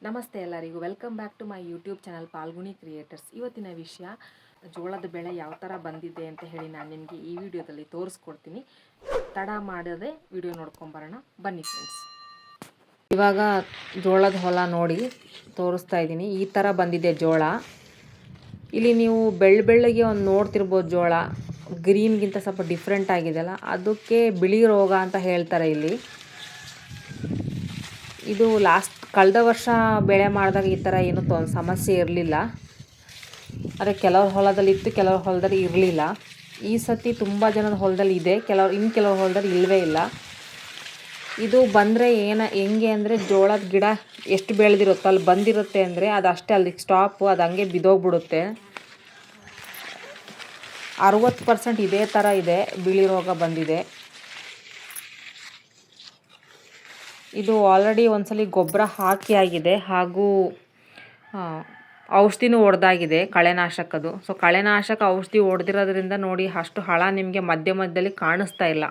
ನಮಸ್ತೆ ಎಲ್ಲರಿಗೂ, welcome back to my YouTube channel Phalguni creators. ಇವತ್ತಿನ ವಿಷಯ ಜೋಳದ ಬೆಳೆ ಯಾವ ಥರ ಬಂದಿದೆ ಅಂತ ಹೇಳಿ ನಾನು ನಿಮಗೆ ಈ ವಿಡಿಯೋದಲ್ಲಿ ತೋರಿಸ್ಕೊಡ್ತೀನಿ. ತಡ ಮಾಡದೆ ವಿಡಿಯೋ ನೋಡ್ಕೊಂಬರೋಣ ಬನ್ನಿ ಫ್ರೆಂಡ್ಸ್. ಇವಾಗ ಜೋಳದ ಹೊಲ ನೋಡಿ ತೋರಿಸ್ತಾ ಇದ್ದೀನಿ. ಈ ಥರ ಬಂದಿದೆ ಜೋಳ. ಇಲ್ಲಿ ನೀವು ಬೆಳ್ಳಗೆ ಒಂದು ನೋಡ್ತಿರ್ಬೋದು, ಜೋಳ ಗ್ರೀನ್ಗಿಂತ ಸ್ವಲ್ಪ ಡಿಫ್ರೆಂಟ್ ಆಗಿದೆಯಲ್ಲ, ಅದಕ್ಕೆ ಬಿಳಿ ರೋಗ ಅಂತ ಹೇಳ್ತಾರೆ ಇಲ್ಲಿ. ಇದು ಕಳೆದ ವರ್ಷ ಬೆಳೆ ಮಾಡಿದಾಗ ಈ ಥರ ಏನೂ ಸಮಸ್ಯೆ ಇರಲಿಲ್ಲ. ಆದರೆ ಕೆಲವ್ರ ಹೊಲದಲ್ಲಿ ಇತ್ತು, ಕೆಲವ್ರ ಹೊಲದಲ್ಲಿ ಇರಲಿಲ್ಲ. ಈ ಸತಿ ತುಂಬ ಜನದ ಹೊಲದಲ್ಲಿ ಇದೆ, ಕೆಲವ್ರ ಹೊಲದಲ್ಲಿ ಇಲ್ಲವೇ ಇಲ್ಲ. ಇದು ಬಂದರೆ ಹೆಂಗೆ ಅಂದರೆ, ಜೋಳದ ಗಿಡ ಎಷ್ಟು ಬೆಳೆದಿರುತ್ತೋ ಅಲ್ಲಿ ಬಂದಿರುತ್ತೆ ಅಂದರೆ ಅದು ಅಷ್ಟೇ, ಅಲ್ಲಿಗೆ ಸ್ಟಾಪು, ಅದು ಹಂಗೆ ಬಿದ್ದೋಗ್ಬಿಡುತ್ತೆ. 60% ಇದೇ ಥರ ಇದೆ, ಬಿಳಿ ರೋಗ ಬಂದಿದೆ. ಇದು ಆಲ್ರೆಡಿ ಒಂದ್ಸಲಿ ಗೊಬ್ಬರ ಹಾಕಿ ಆಗಿದೆ, ಹಾಗೂ ಔಷಧಿನೂ ಹೊಡೆದಾಗಿದೆ, ಕಳೆನಾಶಕದ್ದು. ಸೊ ಕಳೆನಾಶಕ ಔಷಧಿ ಹೊಡೆದಿರೋದ್ರಿಂದ ನೋಡಿ ಅಷ್ಟು ಹಳ ನಿಮಗೆ ಮಧ್ಯದಲ್ಲಿ ಕಾಣಿಸ್ತಾ ಇಲ್ಲ.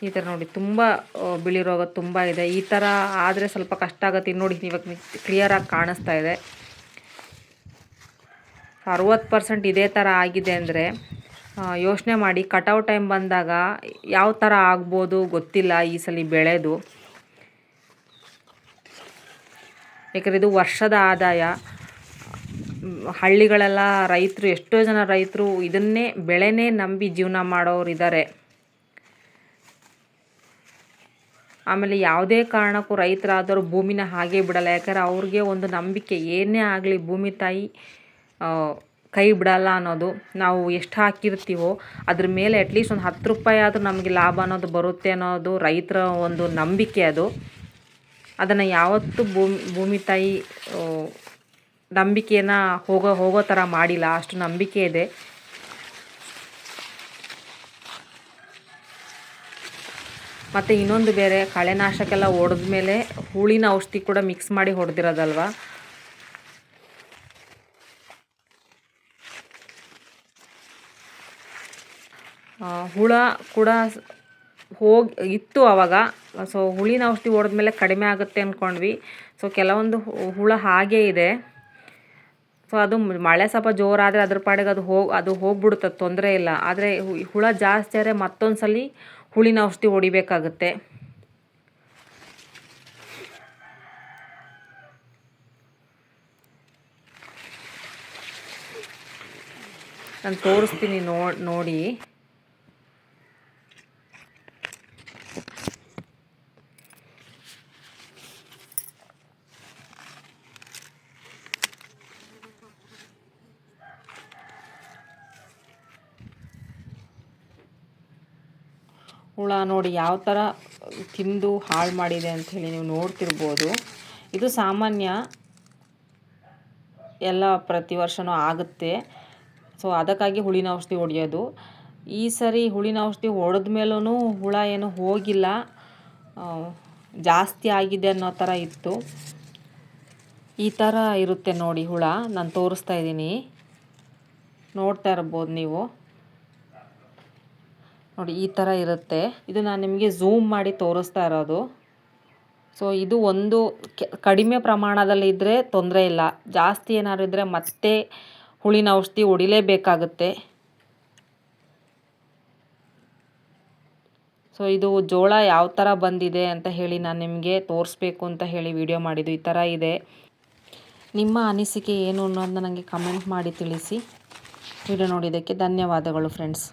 ಈ ಥರ ನೋಡಿ ತುಂಬ ಬಿಳಿ ರೋಗ ತುಂಬ ಇದೆ. ಈ ಥರ ಆದರೆ ಸ್ವಲ್ಪ ಕಷ್ಟ ಆಗುತ್ತೆ. ನೋಡಿ ಇವಾಗ ಕ್ಲಿಯರಾಗಿ ಕಾಣಿಸ್ತಾ ಇದೆ. 60% ಇದೇ ಥರ ಆಗಿದೆ ಅಂದರೆ ಯೋಚನೆ ಮಾಡಿ, ಕಟಾವು ಟೈಮ್ ಬಂದಾಗ ಯಾವ ಥರ ಆಗ್ಬೋದು ಗೊತ್ತಿಲ್ಲ ಈ ಸಲ ಬೆಳೆದು. ಯಾಕಂದರೆ ಇದು ವರ್ಷದ ಆದಾಯ. ಹಳ್ಳಿಗಳೆಲ್ಲ ರೈತರು, ಎಷ್ಟೋ ಜನ ರೈತರು ಇದನ್ನೇ ಬೆಳೆನೇ ನಂಬಿ ಜೀವನ ಮಾಡೋರು ಇದ್ದಾರೆ. ಆಮೇಲೆ ಯಾವುದೇ ಕಾರಣಕ್ಕೂ ರೈತರಾದವರು ಭೂಮಿನ ಹಾಗೆ ಬಿಡಲ್ಲ. ಯಾಕಂದರೆ ಅವ್ರಿಗೆ ಒಂದು ನಂಬಿಕೆ, ಏನೇ ಆಗಲಿ ಭೂಮಿ ತಾಯಿ ಕೈ ಬಿಡಲ್ಲ ಅನ್ನೋದು. ನಾವು ಎಷ್ಟು ಹಾಕಿರ್ತೀವೋ ಅದ್ರ ಮೇಲೆ ಅಟ್ಲೀಸ್ಟ್ ಒಂದು 10 ರೂಪಾಯಿ ಆದರೂ ನಮಗೆ ಲಾಭ ಅನ್ನೋದು ಬರುತ್ತೆ ಅನ್ನೋದು ರೈತರ ಒಂದು ನಂಬಿಕೆ. ಅದನ್ನು ಯಾವತ್ತೂ ಭೂಮಿ ತಾಯಿ ನಂಬಿಕೆನ ಹೋಗೋ ಥರ ಮಾಡಿಲ್ಲ, ಅಷ್ಟು ನಂಬಿಕೆ ಇದೆ. ಮತ್ತು ಇನ್ನೊಂದು ಬೇರೆ, ಕಳೆನಾಶಕೆಲ್ಲ ಹೊಡೆದ್ಮೇಲೆ ಹುಳಿನ ಔಷಧಿ ಕೂಡ ಮಿಕ್ಸ್ ಮಾಡಿ ಹೊಡೆದಿರೋದಲ್ವ. ಹುಳ ಕೂಡ ಇತ್ತು ಆವಾಗ. ಸೊ ಹುಳಿನ ಔಷಧಿ ಹೊಡೆದ್ಮೇಲೆ ಕಡಿಮೆ ಆಗುತ್ತೆ ಅಂದ್ಕೊಂಡ್ವಿ. ಸೊ ಕೆಲವೊಂದು ಹುಳ ಹಾಗೇ ಇದೆ. ಸೊ ಅದು ಮಳೆ ಸ್ವಲ್ಪ ಜೋರಾದರೆ ಅದ್ರ ಪಾಡಿಗೆ ಅದು ಹೋಗ್ಬಿಡುತ್ತೆ, ತೊಂದರೆ ಇಲ್ಲ. ಆದರೆ ಹುಳ ಜಾಸ್ತಿ ಆದರೆ ಮತ್ತೊಂದು ಸಲ ಹುಳಿನ ಔಷಧಿ ಹೊಡಿಬೇಕಾಗುತ್ತೆ. ನಾನು ತೋರಿಸ್ತೀನಿ ನೋಡಿ. ಹುಳ ನೋಡಿ ಯಾವ ಥರ ತಿಂದು ಹಾಳು ಮಾಡಿದೆ ಅಂಥೇಳಿ ನೀವು ನೋಡ್ತಿರ್ಬೋದು. ಇದು ಸಾಮಾನ್ಯ, ಎಲ್ಲ ಪ್ರತಿ ವರ್ಷವೂ ಆಗುತ್ತೆ. ಸೊ ಅದಕ್ಕಾಗಿ ಹುಳಿನ ಔಷಧಿ ಹೊಡೆಯೋದು. ಈ ಸರಿ ಹುಳಿನ ಔಷಧಿ ಹೊಡೆದ ಮೇಲೂ ಹುಳ ಏನು ಹೋಗಿಲ್ಲ, ಜಾಸ್ತಿ ಆಗಿದೆ ಅನ್ನೋ ಥರ ಇತ್ತು. ಈ ಥರ ಇರುತ್ತೆ ನೋಡಿ ಹುಳ. ನಾನು ತೋರಿಸ್ತಾ ಇದ್ದೀನಿ, ನೋಡ್ತಾ ಇರ್ಬೋದು ನೀವು. ನೋಡಿ ಈ ಥರ ಇರುತ್ತೆ. ಇದು ನಾನು ನಿಮಗೆ ಝೂಮ್ ಮಾಡಿ ತೋರಿಸ್ತಾ ಇರೋದು. ಸೊ ಇದು ಒಂದು ಕಡಿಮೆ ಪ್ರಮಾಣದಲ್ಲಿ ಇದ್ದರೆ ತೊಂದರೆ ಇಲ್ಲ. ಜಾಸ್ತಿ ಏನಾದ್ರು ಇದ್ದರೆ ಮತ್ತೆ ಹುಳಿನ ಔಷಧಿ ಹೊಡಿಲೇಬೇಕಾಗುತ್ತೆ. ಸೊ ಇದು ಜೋಳ ಯಾವ ಥರ ಬಂದಿದೆ ಅಂತ ಹೇಳಿ ನಾನು ನಿಮಗೆ ತೋರಿಸ್ಬೇಕು ಅಂತ ಹೇಳಿ ವಿಡಿಯೋ ಮಾಡಿದ್ದು. ಈ ಥರ ಇದೆ. ನಿಮ್ಮ ಅನಿಸಿಕೆ ಏನು ಅನ್ನೋದನ್ನ ನನಗೆ ಕಮೆಂಟ್ ಮಾಡಿ ತಿಳಿಸಿ. ವಿಡಿಯೋ ನೋಡಿದ್ದಕ್ಕೆ ಧನ್ಯವಾದಗಳು ಫ್ರೆಂಡ್ಸ್.